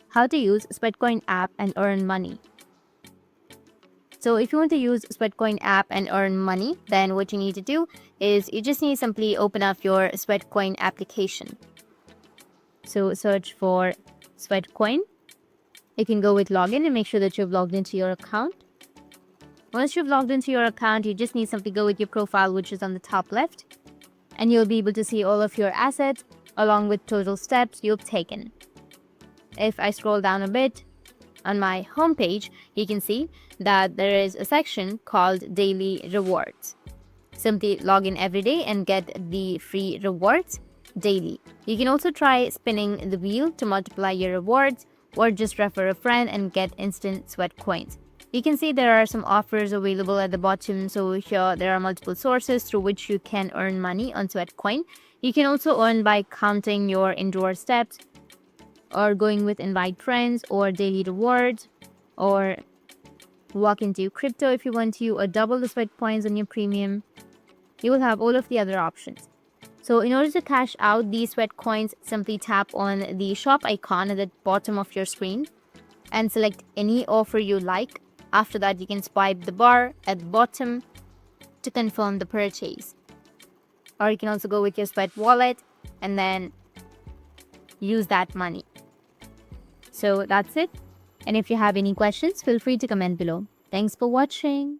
how to use Sweatcoin app and earn money. So if you want to use Sweatcoin app and earn money, then what you need to do is you just need to simply open up your Sweatcoin application. So search for Sweatcoin. You can go with login and make sure that you've logged into your account. Once you've logged into your account, you just need to simply go with your profile, which is on the top left, and you'll be able to see all of your assets along with total steps you've taken. If I scroll down a bit on my homepage, you can see that there is a section called Daily Rewards. Simply log in every day and get the free rewards daily. You can also try spinning the wheel to multiply your rewards, or just refer a friend and get instant sweat coins. You can see there are some offers available at the bottom. So here there are multiple sources through which you can earn money on Sweatcoin. You can also earn by counting your indoor steps, or going with invite friends, or daily rewards, or walk into crypto if you want to, or double the sweat points on your premium. You will have all of the other options. So in order to cash out these sweat coins, simply tap on the shop icon at the bottom of your screen and select any offer you like. After that, you can swipe the bar at the bottom to confirm the purchase. Or you can also go with your Sweat wallet and then use that money. So that's it. And if you have any questions, feel free to comment below. Thanks for watching.